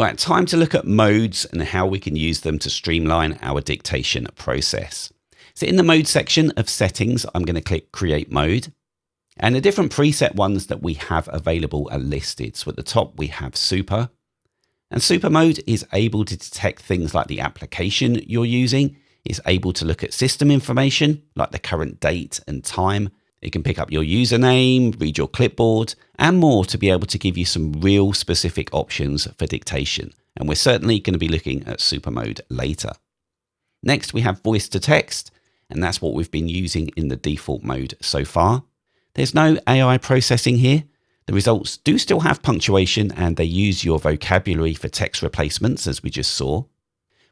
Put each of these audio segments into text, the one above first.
Right, time to look at modes and how we can use them to streamline our dictation process. So in the mode section of settings, I'm going to click create mode, and the different preset ones that we have available are listed. So at the top we have super, and super mode is able to detect things like the application you're using. It's able to look at system information like the current date and time. It can pick up your username, read your clipboard, and more to be able to give you some real specific options for dictation. And we're certainly going to be looking at super mode later. Next, we have voice to text, and that's what we've been using in the default mode so far. There's no AI processing here. The results do still have punctuation, and they use your vocabulary for text replacements, as we just saw.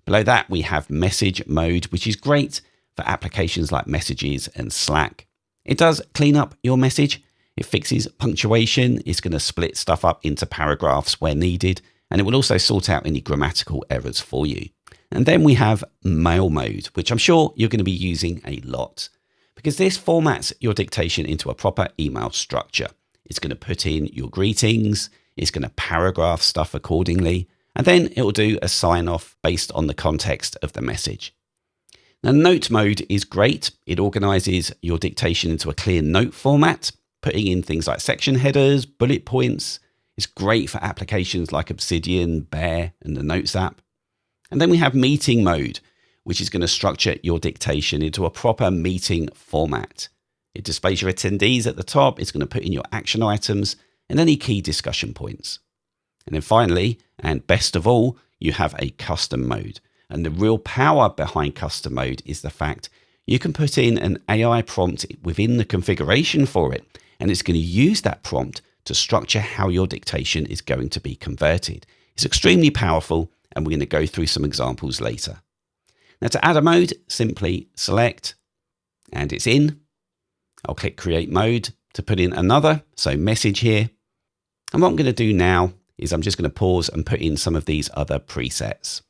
Below that, we have message mode, which is great for applications like Messages and Slack. It does clean up your message. It fixes punctuation. It's going to split stuff up into paragraphs where needed, and it will also sort out any grammatical errors for you. And then we have mail mode, which I'm sure you're going to be using a lot, because this formats your dictation into a proper email structure. It's going to put in your greetings. It's going to paragraph stuff accordingly, and then it will do a sign off based on the context of the message. Now, note mode is great. It organizes your dictation into a clear note format, putting in things like section headers, bullet points. It's great for applications like Obsidian, Bear, and the Notes app. And then we have meeting mode, which is going to structure your dictation into a proper meeting format. It displays your attendees at the top. It's going to put in your action items and any key discussion points. And then finally, and best of all, you have a custom mode. And the real power behind custom mode is the fact you can put in an AI prompt within the configuration for it, and it's going to use that prompt to structure how your dictation is going to be converted. It's extremely powerful, and we're going to go through some examples later. Now, to add a mode, simply select, and it's in. I'll click create mode to put in another, so message here. And what I'm going to do now is I'm just going to pause and put in some of these other presets.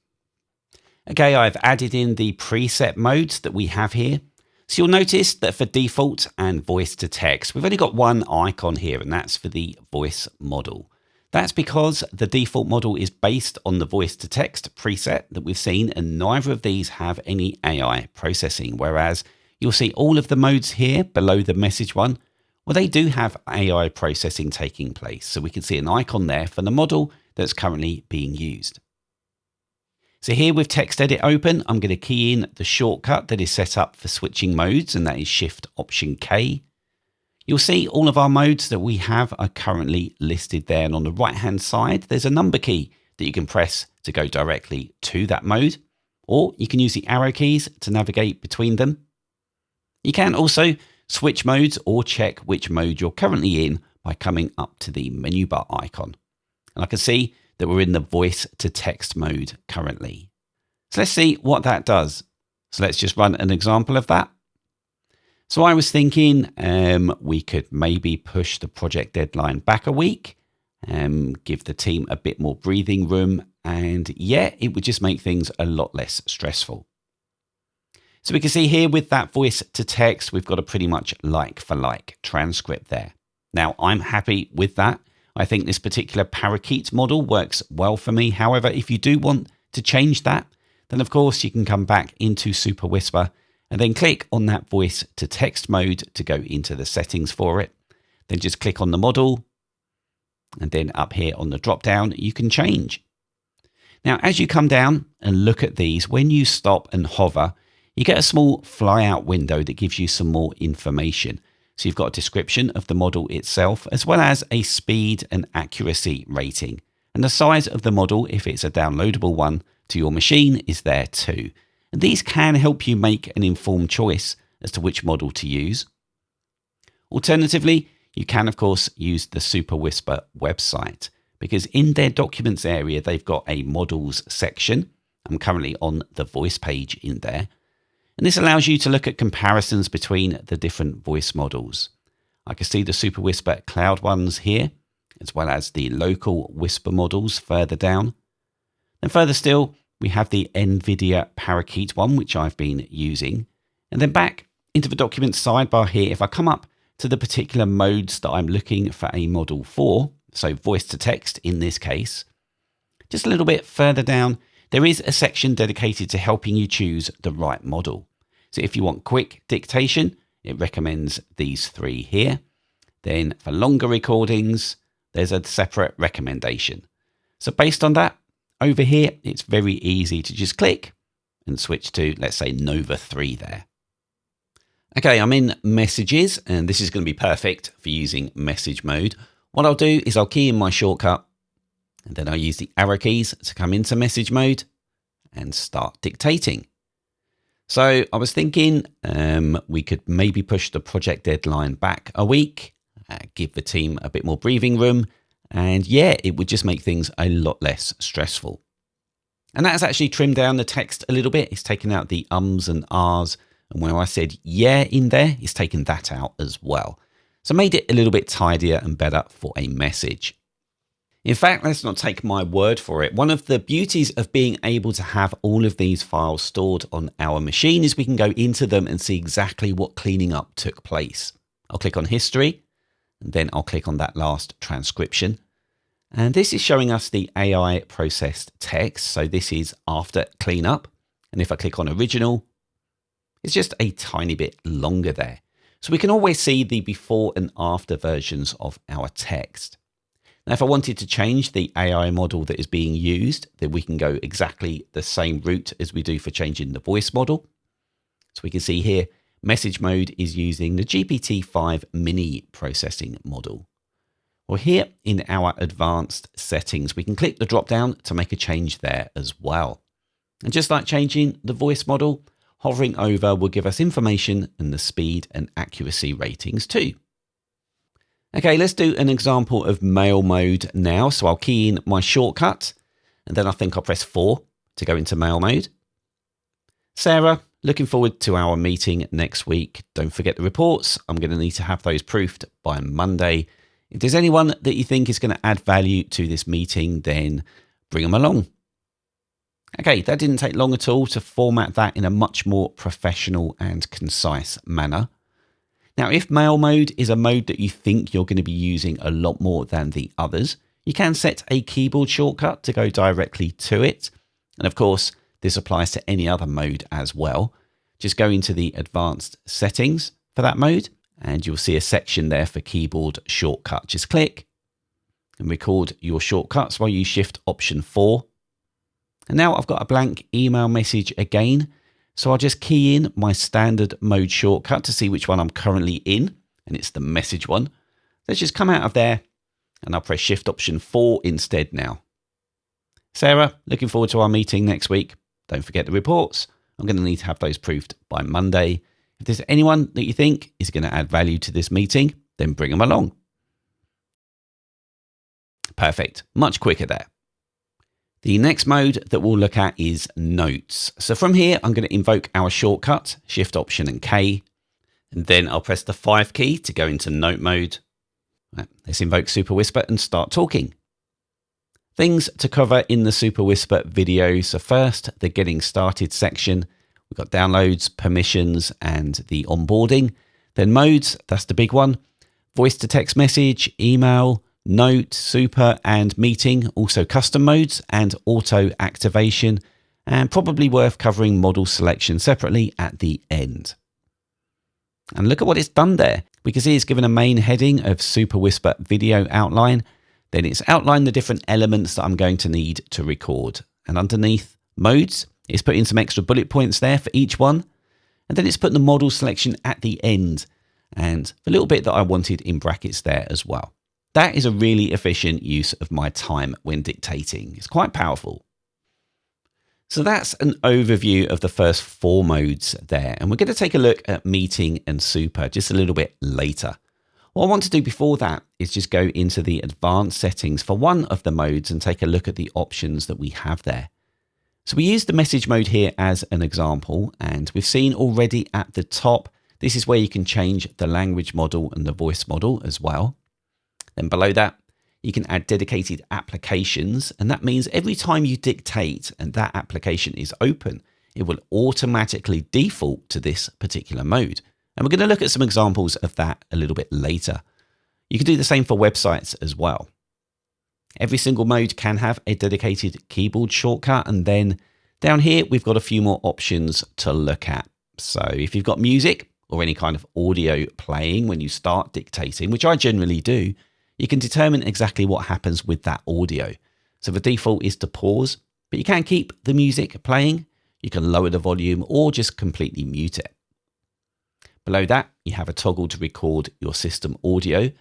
Okay, I've added in the preset modes that we have here. So you'll notice that for default and voice to text, we've only got one icon here, and that's for the voice model. That's because the default model is based on the voice to text preset that we've seen, and neither of these have any AI processing, whereas you'll see all of the modes here below the message one. Well, they do have AI processing taking place. So we can see an icon there for the model that's currently being used. So here with Text Edit open, I'm going to key in the shortcut that is set up for switching modes, and that is Shift Option K. You'll see all of our modes that we have are currently listed there. And on the right hand side, there's a number key that you can press to go directly to that mode, or you can use the arrow keys to navigate between them. You can also switch modes or check which mode you're currently in by coming up to the menu bar icon. And I can see that we're in the voice to text mode currently. So let's see what that does. So let's just run an example of that. So I was thinking we could maybe push the project deadline back a week, give the team a bit more breathing room, and yeah, it would just make things a lot less stressful. So we can see here with that voice to text, we've got a pretty much like for like transcript there. Now I'm happy with that. I think this particular parakeet model works well for me. However, if you do want to change that, then of course you can come back into Superwhisper and then click on that voice to text mode to go into the settings for it. Then just click on the model, and then up here on the drop down, you can change. Now, as you come down and look at these, when you stop and hover, you get a small fly out window that gives you some more information. So you've got a description of the model itself, as well as a speed and accuracy rating. And the size of the model, if it's a downloadable one to your machine, is there too. And these can help you make an informed choice as to which model to use. Alternatively, you can, of course, use the Superwhisper website, because in their documents area, they've got a models section. I'm currently on the voice page in there. And this allows you to look at comparisons between the different voice models. I can see the Superwhisper cloud ones here, as well as the local whisper models further down. Then further still, we have the NVIDIA Parakeet one, which I've been using. And then back into the documents sidebar here, if I come up to the particular modes that I'm looking for a model for, so voice to text in this case, just a little bit further down, there is a section dedicated to helping you choose the right model. So if you want quick dictation, it recommends these 3 here. Then for longer recordings, there's a separate recommendation. So based on that, over here, it's very easy to just click and switch to, let's say, Nova 3 there. Okay, I'm in Messages, and this is going to be perfect for using message mode. What I'll do is I'll key in my shortcut, and then I'll use the arrow keys to come into message mode and start dictating. So I was thinking we could maybe push the project deadline back a week, give the team a bit more breathing room, and yeah, it would just make things a lot less stressful. And that has actually trimmed down the text a little bit. It's taken out the ums and ahs, and where I said yeah in there, it's taken that out as well. So made it a little bit tidier and better for a message. In fact, let's not take my word for it. One of the beauties of being able to have all of these files stored on our machine is we can go into them and see exactly what cleaning up took place. I'll click on history, and then I'll click on that last transcription. And this is showing us the AI processed text. So this is after cleanup. And if I click on original, it's just a tiny bit longer there. So we can always see the before and after versions of our text. Now, if I wanted to change the AI model that is being used, then we can go exactly the same route as we do for changing the voice model. So we can see here, message mode is using the GPT-5 mini processing model. Well, here in our advanced settings, we can click the drop down to make a change there as well. And just like changing the voice model, hovering over will give us information and the speed and accuracy ratings too. Okay, let's do an example of mail mode now. So I'll key in my shortcut, and then I think I'll press 4 to go into mail mode. Sarah, looking forward to our meeting next week. Don't forget the reports. I'm going to need to have those proofed by Monday. If there's anyone that you think is going to add value to this meeting, then bring them along. Okay, that didn't take long at all to format that in a much more professional and concise manner. Now, if mail mode is a mode that you think you're going to be using a lot more than the others, you can set a keyboard shortcut to go directly to it. And of course, this applies to any other mode as well. Just go into the advanced settings for that mode, and you'll see a section there for keyboard shortcut. Just click and record your shortcuts while you shift option 4. And now I've got a blank email message again. So I'll just key in my standard mode shortcut to see which one I'm currently in. And it's the message one. Let's just come out of there and I'll press shift option 4 instead now. Sarah, looking forward to our meeting next week. Don't forget the reports. I'm going to need to have those proofed by Monday. If there's anyone that you think is going to add value to this meeting, then bring them along. Perfect. Much quicker there. The next mode that we'll look at is notes. So from here, I'm going to invoke our shortcut, shift option and K, and then I'll press the 5 key to go into note mode. Let's invoke Superwhisper and start talking. Things to cover in the Superwhisper video. So first, the getting started section. We've got downloads, permissions, and the onboarding. Then modes, that's the big one. Voice to text message, email, note, super, and meeting. Also custom modes and auto activation. And probably worth covering model selection separately at the end. And look at what it's done there. We can see it's given a main heading of Superwhisper video outline. Then it's outlined the different elements that I'm going to need to record. And underneath modes, it's put in some extra bullet points there for each one. And then it's put the model selection at the end. And the little bit that I wanted in brackets there as well. That is a really efficient use of my time when dictating. It's quite powerful. So that's an overview of the first 4 modes there. And we're going to take a look at meeting and super just a little bit later. What I want to do before that is just go into the advanced settings for one of the modes and take a look at the options that we have there. So we use the message mode here as an example, and we've seen already at the top, this is where you can change the language model and the voice model as well. Then below that, you can add dedicated applications, and that means every time you dictate and that application is open, it will automatically default to this particular mode. And we're going to look at some examples of that a little bit later. You can do the same for websites as well. Every single mode can have a dedicated keyboard shortcut, and then down here we've got a few more options to look at. So if you've got music or any kind of audio playing when you start dictating, which I generally do, you can determine exactly what happens with that audio. So the default is to pause, but you can keep the music playing. You can lower the volume or just completely mute it. Below that, you have a toggle to record your system audio.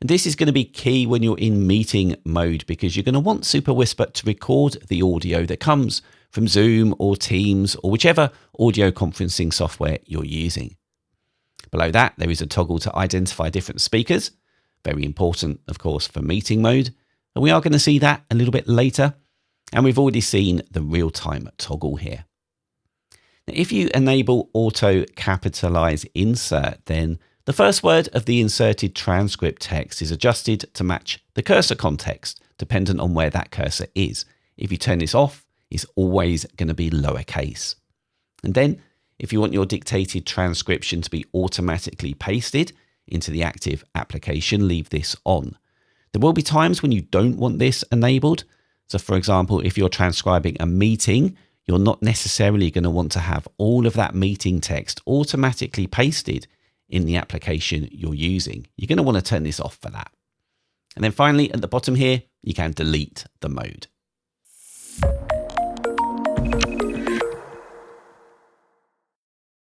And this is going to be key when you're in meeting mode, because you're going to want Superwhisper to record the audio that comes from Zoom or Teams or whichever audio conferencing software you're using. Below that, there is a toggle to identify different speakers. Very important, of course, for meeting mode. And we are going to see that a little bit later. And we've already seen the real-time toggle here. Now, if you enable auto capitalize insert, then the first word of the inserted transcript text is adjusted to match the cursor context, dependent on where that cursor is. If you turn this off, it's always going to be lowercase. And then, if you want your dictated transcription to be automatically pasted into the active application, leave this on. There will be times when you don't want this enabled. So for example, if you're transcribing a meeting, you're not necessarily going to want to have all of that meeting text automatically pasted in the application you're using. You're going to want to turn this off for that. And then finally, at the bottom here, you can delete the mode.